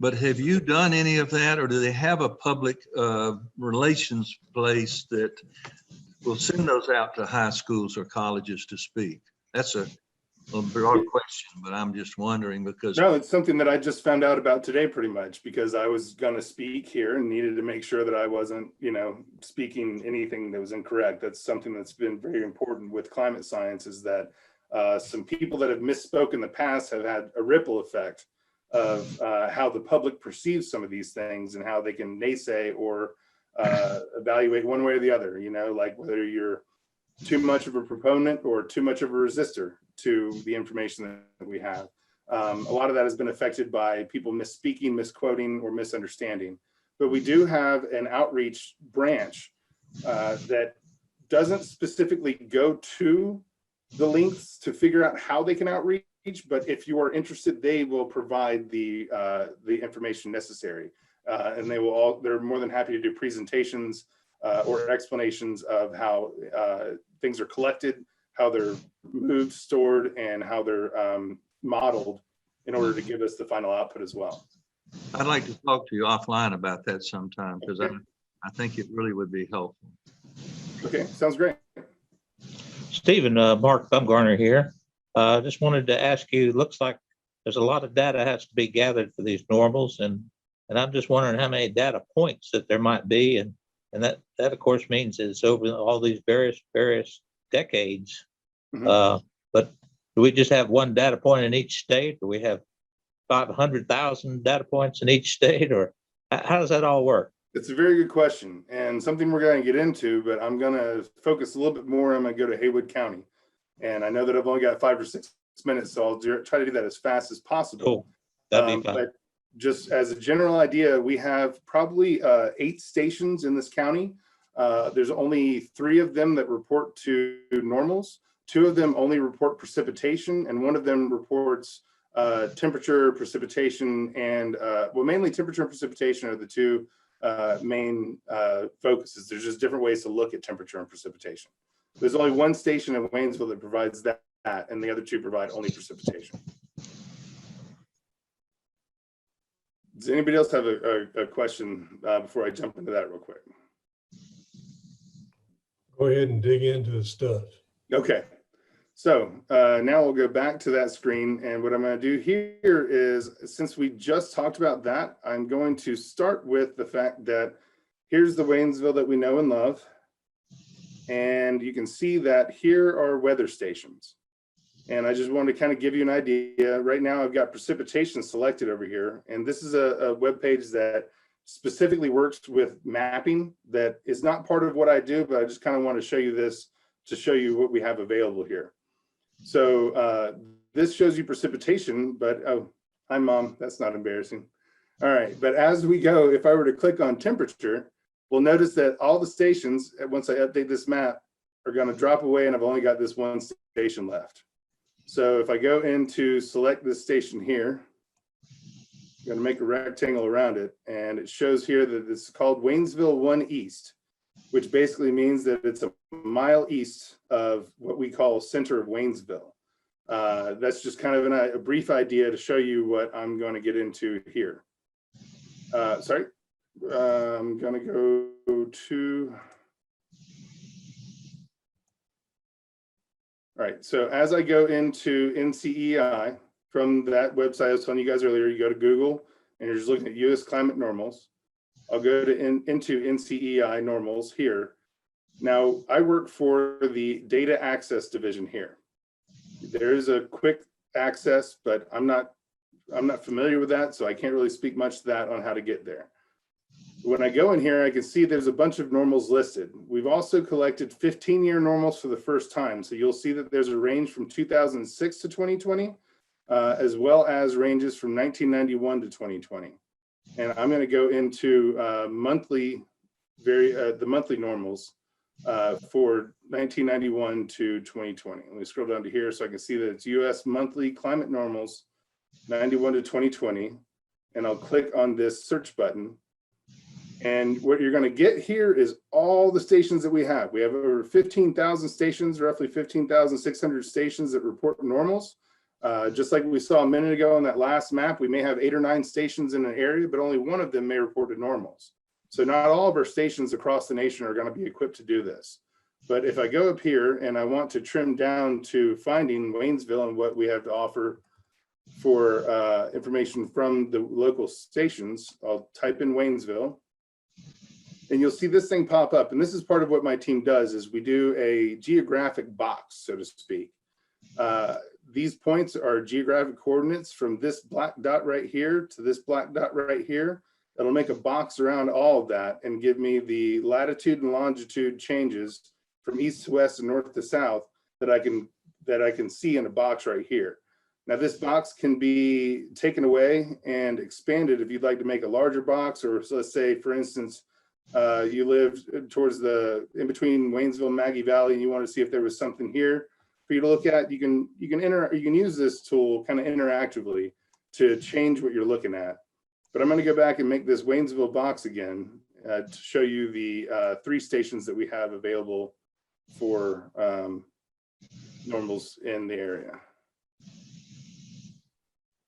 But have you done any of that, or do they have a public relations place that will send those out to high schools or colleges to speak? That's a broad question, but I'm just wondering because— No, it's something that I just found out about today pretty much because I was going to speak here and needed to make sure that I wasn't, speaking anything that was incorrect. That's something that's been very important with climate science, is that some people that have misspoke in the past have had a ripple effect of how the public perceives some of these things and how they can naysay or evaluate one way or the other, like whether you're too much of a proponent or too much of a resistor to the information that we have. A lot of that has been affected by people misspeaking, misquoting, or misunderstanding. But we do have an outreach branch that doesn't specifically go to the links to figure out how they can outreach, but if you are interested, they will provide the information necessary. And they're more than happy to do presentations or explanations of how things are collected, how they're moved, stored, and how they're modeled in order to give us the final output as well. I'd like to talk to you offline about that sometime because I think it really would be helpful. Okay, sounds great. Stephen, Mark Bumgarner here. Just wanted to ask you, looks like there's a lot of data has to be gathered for these normals, and I'm just wondering how many data points that there might be, and that of course means it's over all these various decades. Mm-hmm. But do we just have one data point in each state? Do we have 500,000 data points in each state, or how does that all work? It's a very good question and something we're going to get into, but I'm going to focus a little bit more. I'm going to go to Haywood County, and I know that I've only got 5 or 6 minutes, so I'll try to do that as fast as possible. Cool. That'd be fun. But just as a general idea, we have probably 8 stations in this county. There's only 3 of them that report to normals. 2 of them only report precipitation, and 1 of them reports temperature, precipitation, and well, mainly temperature and precipitation are the 2 main focuses. There's just different ways to look at temperature and precipitation. There's only 1 station in Waynesville that provides that, and the other 2 provide only precipitation. Does anybody else have a question before I jump into that real quick? Go ahead and dig into the stuff. Okay. So now we'll go back to that screen, and what I'm going to do here is, since we just talked about that, I'm going to start with the fact that here's the Waynesville that we know and love, and you can see that here are weather stations. And I just wanted to kind of give you an idea. Right now I've got precipitation selected over here, and this is a web page that specifically works with mapping that is not part of what I do, but I just kind of want to show you this to show you what we have available here. So this shows you precipitation, but oh, hi Mom, that's not embarrassing. All right, but as we go, if I were to click on temperature, we'll notice that all the stations, once I update this map, are going to drop away, and I've only got this one station left. So if I go into select this station here, I'm going to make a rectangle around it, and it shows here that it's called Waynesville 1 East, which basically means that it's a mile east of what we call center of Waynesville. That's just kind of a brief idea to show you what I'm going to get into here. Sorry, I'm going to go to, all right, so as I go into NCEI, from that website I was telling you guys earlier, you go to Google and you're just looking at US climate normals. I'll go to into NCEI normals here. Now, I work for the data access division here. There is a quick access, but I'm not familiar with that, so I can't really speak much to that on how to get there. When I go in here, I can see there's a bunch of normals listed. We've also collected 15-year normals for the first time. So you'll see that there's a range from 2006 to 2020, as well as ranges from 1991 to 2020. And I'm going to go into the monthly normals for 1991 to 2020. Let me scroll down to here so I can see that it's US monthly climate normals, 91 to 2020. And I'll click on this search button. And what you're going to get here is all the stations that we have. We have over 15,000 stations, roughly 15,600 stations that report normals. Just like we saw a minute ago on that last map, we may have 8 or 9 stations in an area, but only one of them may report to normals. So not all of our stations across the nation are going to be equipped to do this. But if I go up here and I want to trim down to finding Waynesville and what we have to offer for information from the local stations, I'll type in Waynesville. And you'll see this thing pop up. And this is part of what my team does, is we do a geographic box, so to speak. These points are geographic coordinates from this black dot right here to this black dot right here. That'll make a box around all of that and give me the latitude and longitude changes from east to west and north to south that I can see in a box right here. Now this box can be taken away and expanded if you'd like to make a larger box, or so let's say, for instance, you live towards in between Waynesville and Maggie Valley, and you want to see if there was something here for you to look at. You can use this tool kind of interactively to change what you're looking at. But I'm going to go back and make this Waynesville box again to show you the 3 stations that we have available for normals in the area.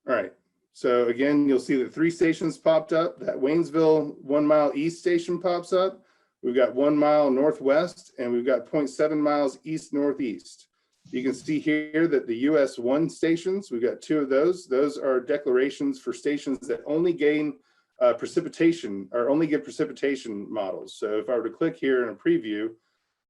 All right. So again, you'll see that 3 stations popped up. That Waynesville 1 mile east station pops up. We've got 1 mile northwest, and we've got 0.7 miles east northeast. You can see here that the US 1 stations, we've got 2 of those. Those are declarations for stations that only gain precipitation, or only give precipitation models. So if I were to click here in a preview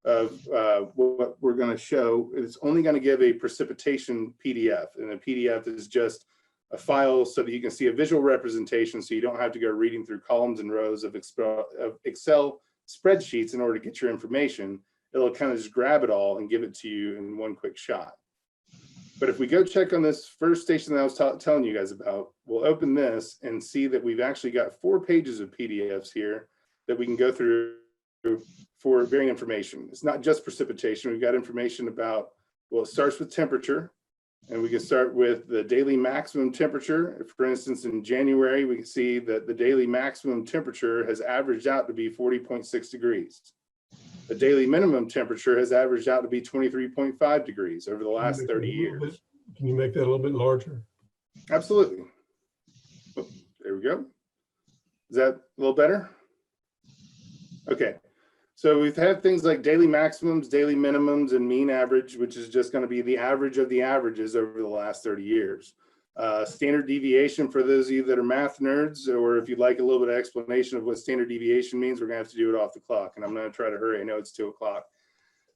of what we're going to show, it's only going to give a precipitation PDF, and a PDF is just a file so that you can see a visual representation, so you don't have to go reading through columns and rows of Excel spreadsheets in order to get your information. It'll kind of just grab it all and give it to you in one quick shot. But if we go check on this first station that I was telling you guys about, we'll open this and see that we've actually got 4 pages of PDFs here that we can go through for varying information. It's not just precipitation. We've got information about, well, it starts with temperature. And we can start with the daily maximum temperature. For instance, in January, we can see that the daily maximum temperature has averaged out to be 40.6 degrees. The daily minimum temperature has averaged out to be 23.5 degrees over the last 30 years. Can you make that a little bit larger? Absolutely. Oh, there we go. Is that a little better? Okay. So we've had things like daily maximums, daily minimums, and mean average, which is just going to be the average of the averages over the last 30 years. Standard deviation, for those of you that are math nerds, or if you'd like a little bit of explanation of what standard deviation means, we're going to have to do it off the clock, and I'm going to try to hurry. I know it's 2 o'clock.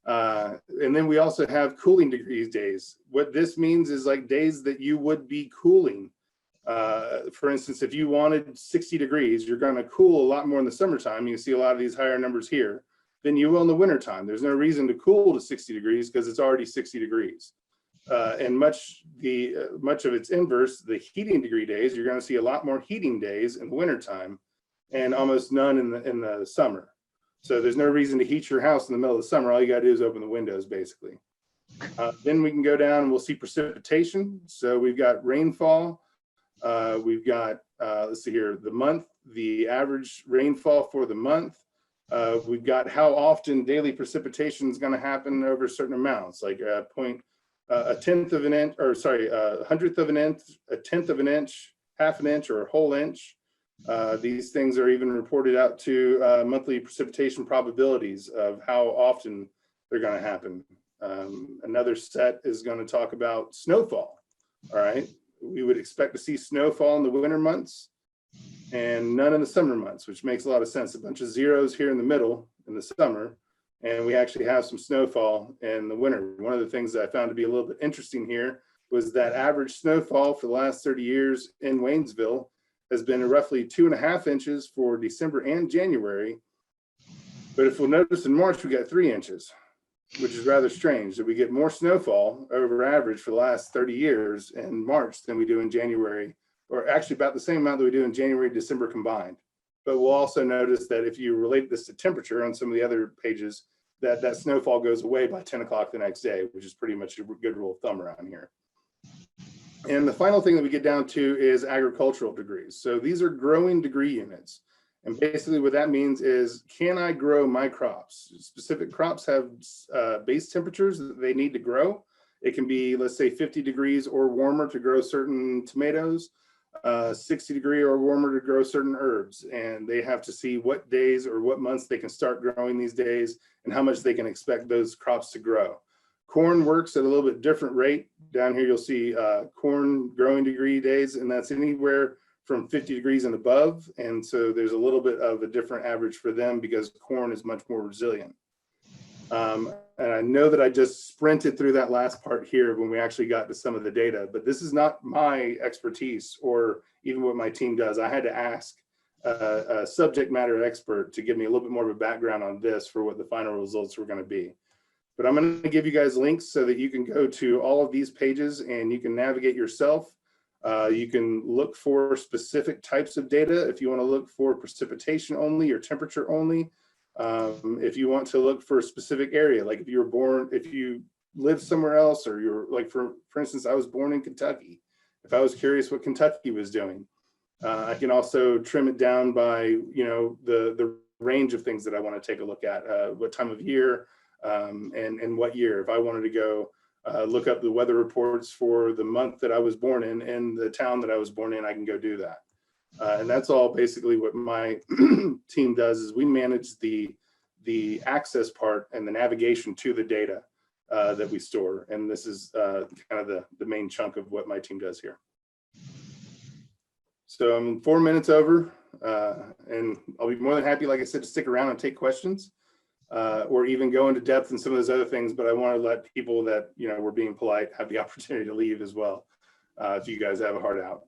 And then we also have cooling degrees days. What this means is like days that you would be cooling. For instance, if you wanted 60 degrees, you're going to cool a lot more in the summertime. You see a lot of these higher numbers here than you will in the wintertime. There's no reason to cool to 60 degrees because it's already 60 degrees. and much of its inverse, the heating degree days, you're going to see a lot more heating days in the wintertime and almost none in the summer. So there's no reason to heat your house in the middle of the summer. All you got to do is open the windows, basically. Then we can go down and we'll see precipitation. So we've got rainfall. We've got, let's see here, the average rainfall for the month. We've got how often daily precipitation is going to happen over certain amounts, like a tenth of an inch, or sorry, a hundredth of an inch, a tenth of an inch, half an inch, or a whole inch. These things are even reported out to monthly precipitation probabilities of how often they're going to happen. Another set is going to talk about snowfall. All right. We would expect to see snowfall in the winter months and none in the summer months, which makes a lot of sense. A bunch of zeros here in the middle in the summer, and we actually have some snowfall in the winter. One of the things that I found to be a little bit interesting here was that average snowfall for the last 30 years in Waynesville has been roughly 2.5 inches for December and January. But if we'll notice in March, we got 3 inches, which is rather strange that we get more snowfall over average for the last 30 years in March than we do in January, or actually about the same amount that we do in January, December combined. But we'll also notice that if you relate this to temperature on some of the other pages, that snowfall goes away by 10 o'clock the next day, which is pretty much a good rule of thumb around here. And the final thing that we get down to is agricultural degrees. So these are growing degree units. And basically what that means is, can I grow my crops? Specific crops have base temperatures that they need to grow. It can be, let's say, 50 degrees or warmer to grow certain tomatoes, 60 degree or warmer to grow certain herbs. And they have to see what days or what months they can start growing these days and how much they can expect those crops to grow. Corn works at a little bit different rate. Down here, you'll see corn growing degree days, and that's anywhere from 50 degrees and above. And so there's a little bit of a different average for them because corn is much more resilient. And I know that I just sprinted through that last part here when we actually got to some of the data, but this is not my expertise or even what my team does. I had to ask a subject matter expert to give me a little bit more of a background on this for what the final results were going to be. But I'm going to give you guys links so that you can go to all of these pages and you can navigate yourself. You can look for specific types of data if you want to look for precipitation only or temperature only. If you want to look for a specific area, like if you live somewhere else, or you're like, for instance, I was born in Kentucky. If I was curious what Kentucky was doing, I can also trim it down by, the range of things that I want to take a look at, what time of year, and what year. If I wanted to go look up the weather reports for the month that I was born in and the town that I was born in, I can go do that. And that's all basically what my team does, is we manage the access part and the navigation to the data that we store. And this is kind of the main chunk of what my team does here. So I'm 4 minutes over, and I'll be more than happy, like I said, to stick around and take questions. Or even go into depth in some of those other things, but I want to let people that, we're being polite, have the opportunity to leave as well, if you guys have a heart out.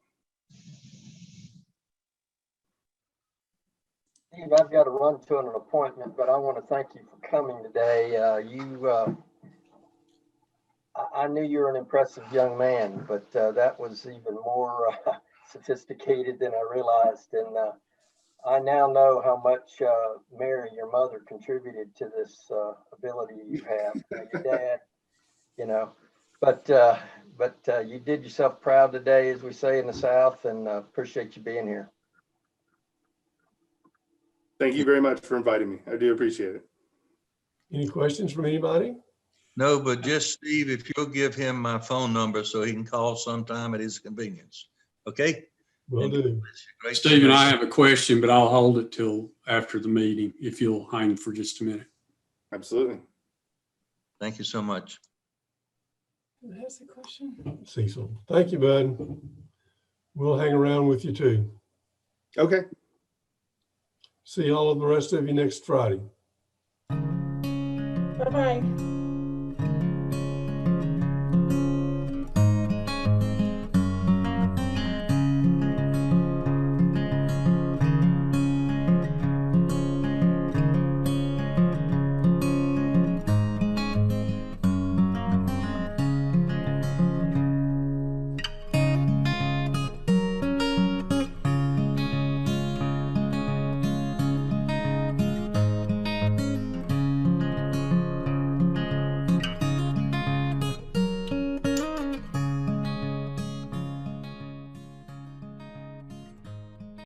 Steve, I've got to run to an appointment, but I want to thank you for coming today. I knew you were an impressive young man, but that was even more sophisticated than I realized. And I now know how much Mary, your mother, contributed to this ability you have. Your dad, but you did yourself proud today, as we say in the South, and appreciate you being here. Thank you very much for inviting me. I do appreciate it. Any questions from anybody? No, but just Steve, if you'll give him my phone number so he can call sometime at his convenience. Okay? Will do. Stephen, I have a question, but I'll hold it till after the meeting if you'll hang for just a minute. Absolutely. Thank you so much. That's the question. Cecil. Thank you, bud. We'll hang around with you too. Okay. See all of the rest of you next Friday. Bye-bye.